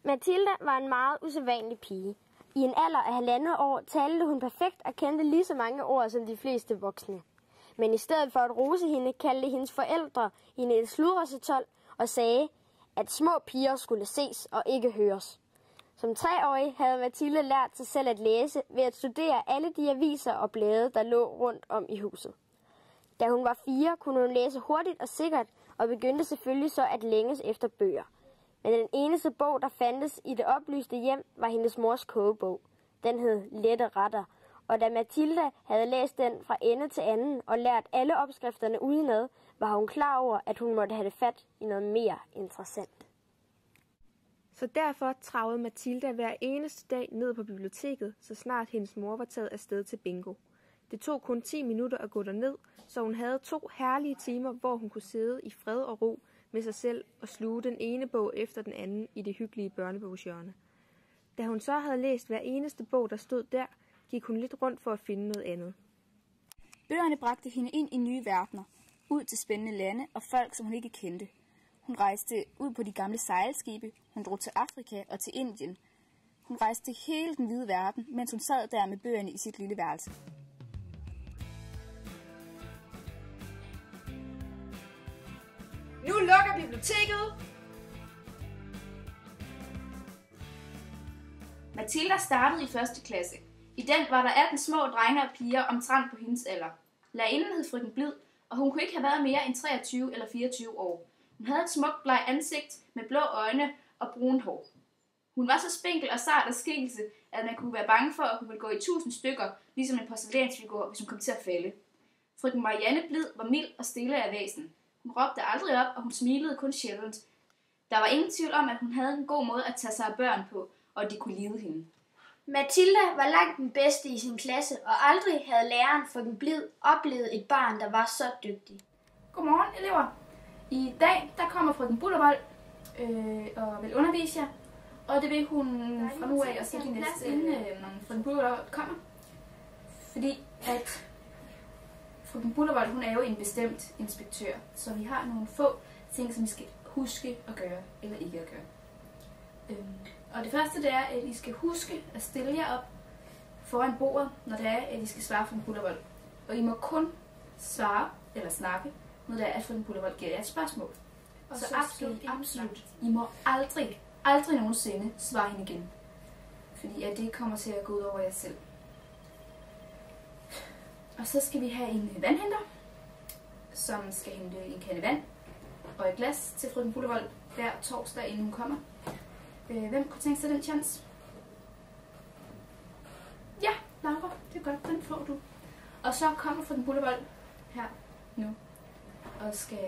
Mathilda var en meget usædvanlig pige. I en alder af 1,5 år talte hun perfekt og kendte lige så mange ord som de fleste voksne. Men i stedet for at rose hende, kaldte hendes forældre hende et sludresetold og sagde, at små piger skulle ses og ikke høres. Som 3-årig havde Mathilda lært sig selv at læse ved at studere alle de aviser og blade, der lå rundt om i huset. Da hun var 4, kunne hun læse hurtigt og sikkert, og begyndte selvfølgelig så at længes efter bøger. Men den eneste bog, der fandtes i det oplyste hjem, var hendes mors kogebog. Den hed Lette Retter, og da Mathilda havde læst den fra ende til anden og lært alle opskrifterne udenad, var hun klar over, at hun måtte have det fat i noget mere interessant. Så derfor travede Mathilda hver eneste dag ned på biblioteket, så snart hendes mor var taget afsted til bingo. Det tog kun 10 minutter at gå derned, så hun havde 2 herlige timer, hvor hun kunne sidde i fred og ro med sig selv og sluge den ene bog efter den anden i det hyggelige børnebogshjørne. Da hun så havde læst hver eneste bog, der stod der, gik hun lidt rundt for at finde noget andet. Bøgerne bragte hende ind i nye verdener, ud til spændende lande og folk, som hun ikke kendte. Hun rejste ud på de gamle sejlskibe, hun drog til Afrika og til Indien. Hun rejste hele den hvide verden, mens hun sad der med bøgerne i sit lille værelse. Nu lukker biblioteket! Mathilda startede i 1. klasse. I den var der 18 små drenge og piger omtrent på hendes alder. Lærerinden hed frøken Blid, og hun kunne ikke have været mere end 23 eller 24 år. Hun havde et smukt bleg ansigt med blå øjne og brunt hår. Hun var så spinkel og sart af skikkelse, at man kunne være bange for, at hun ville gå i 1000 stykker, ligesom en porcelænsfigur, hvis hun kom til at falde. Frøken Marianne Blid var mild og stille af væsen. Hun råbte aldrig op, og hun smilede kun sjældent. Der var ingen tvivl om, at hun havde en god måde at tage sig af børn på, og at de kunne lide hende. Mathilda var langt den bedste i sin klasse, og aldrig havde læreren frøken Blid oplevet et barn, der var så dygtig. Godmorgen, elever. I dag der kommer frøken Bullervold og vil undervise jer, og det vil hun fra nu af og til de næste, inden frøken Bullervold kommer. Fordi at frøken Bullervold, hun er jo en bestemt inspektør, så vi har nogle få ting, som vi skal huske at gøre eller ikke at gøre. Og det første det er, at I skal huske at stille jer op foran bordet, når det er, at I skal svare frøken Bullervold. Og I må kun svare eller snakke, når det er, at frøken Bullervold giver jer et spørgsmål. Og så absolut, I må aldrig nogensinde svare hende igen. Fordi at det kommer til at gå ud over jer selv. Og så skal vi have en vandhenter, som skal hente en kande vand og et glas til frøken Bullervold hver torsdag, inden hun kommer. Hvem kunne tænke sig den chance? Ja, Laura, det er godt, den får du. Og så kommer frøken Bullervold her nu og skal...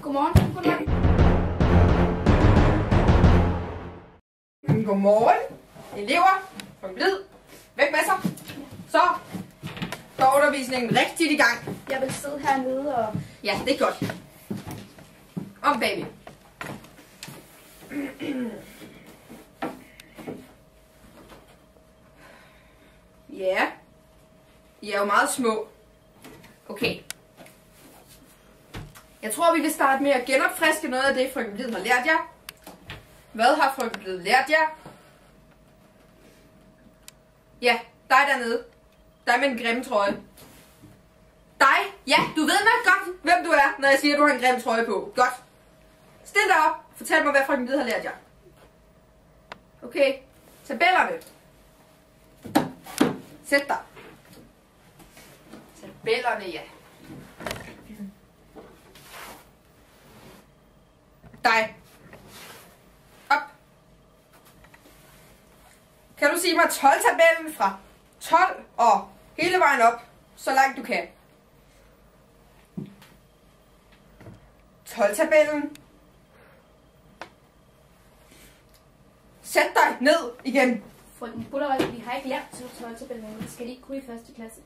Godmorgen, frøken Bullervold. Godmorgen, elever. Frøken Blid, væk med sig. Så går undervisningen rigtigt i gang. Jeg vil sidde hernede og... Ja, det er godt. Om baby. Ja. I er jo meget små. Okay. Jeg tror, vi vil starte med at genopfriske noget af det, frøken Blid har lært jer. Hvad har frøken Blid lært jer? Ja, dig dernede. Dig med en grimme trøje. Dig? Ja, du ved nok godt, hvem du er, når jeg siger, at du har en grim trøje på. Godt. Stil dig op. Fortæl mig, hvad frøken Blid har lært jer. Okay. Tabellerne. Sæt dig. Tabellerne, ja. Dig. Op. Kan du sige mig 12-tabellen fra 12 og hele vejen op, så langt du kan? 12-tabellen. Sæt dig ned igen. Frøken Bullervold, vi har ikke lært 12-tabellen, det skal de ikke kunne i 1. klasse.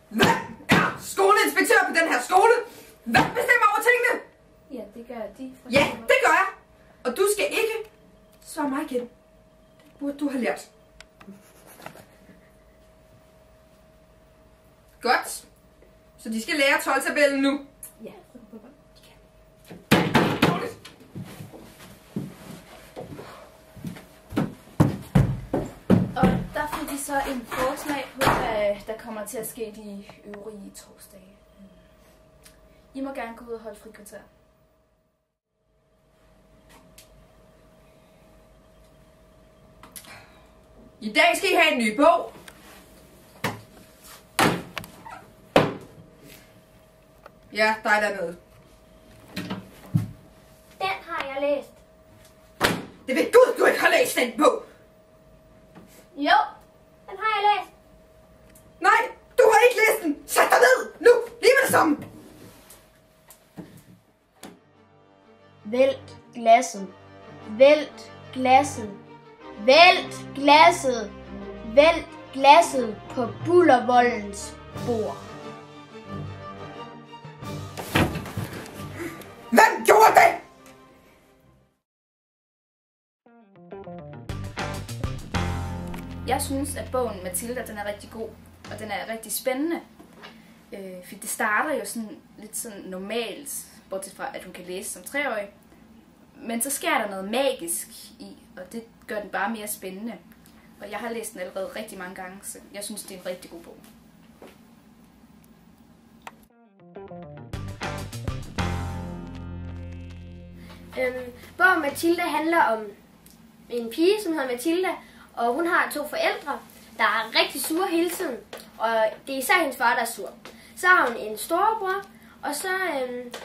Hvad er skoleinspektør på den her skole? Hvad bestemmer over tingene? Ja, det gør de. Ja, det gør jeg. Og du skal ikke svare mig igen. Det burde du have lært. Godt. Så de skal lære 12-tabellen nu. Ja. Og der får de så en forsmag på, hvad der kommer til at ske de øvrige torsdage. I må gerne gå ud og holde frikvarter. I dag skal I have en ny bog. Ja, dig dernede. Den har jeg læst. Det ved Gud, du ikke har læst den bog. Jo, den har jeg læst. Nej, du har ikke læst den. Sæt dig ned nu, lige med det samme. Vælt glasset. Vælt glasset. Vælt glasset. Vælt glasset på Bullervoldens bord. Hvem gjorde det? Jeg synes, at bogen Mathilda, den er rigtig god, og den er rigtig spændende. For det starter jo sådan lidt sådan normalt, bortset fra, at hun kan læse som 3-årig. Men så sker der noget magisk i, og det gør den bare mere spændende. Og jeg har læst den allerede rigtig mange gange, så jeg synes, det er en rigtig god bog. Bogen Mathilda handler om en pige, som hedder Mathilda, og hun har 2 forældre, der er rigtig sure hele tiden. Og det er især hendes far, der er sur. Så har hun en storebror, og så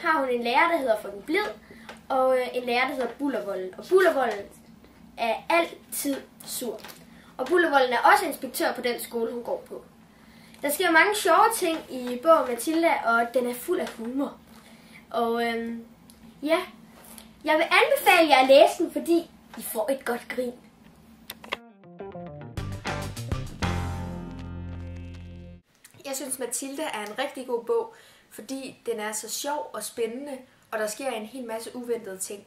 har hun en lærer, der hedder frøken Blid, og en lærer, der hedder Bullervolden. Og Bullervolden er altid sur. Og Bullervolden er også inspektør på den skole, hun går på. Der sker mange sjove ting i bogen Mathilda, og den er fuld af humor. Og ja, jeg vil anbefale jer at læse den, fordi I får et godt grin. Jeg synes, Mathilda er en rigtig god bog, fordi den er så sjov og spændende, og der sker en hel masse uventede ting.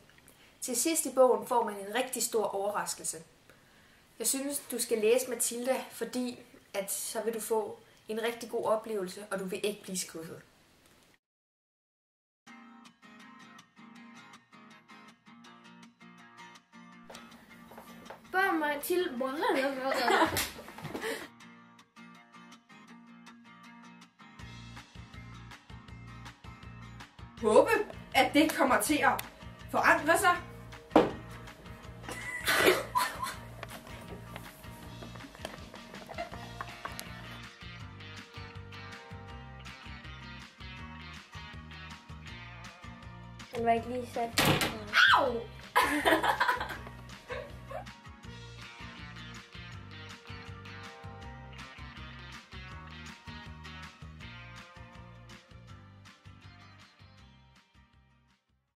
Til sidst i bogen får man en rigtig stor overraskelse. Jeg synes, du skal læse Mathilda, fordi at så vil du få en rigtig god oplevelse, og du vil ikke blive skuffet. Bogen Mathilda... Håbe, at det kommer til at forandre sig. Den var ikke lige sat. Au!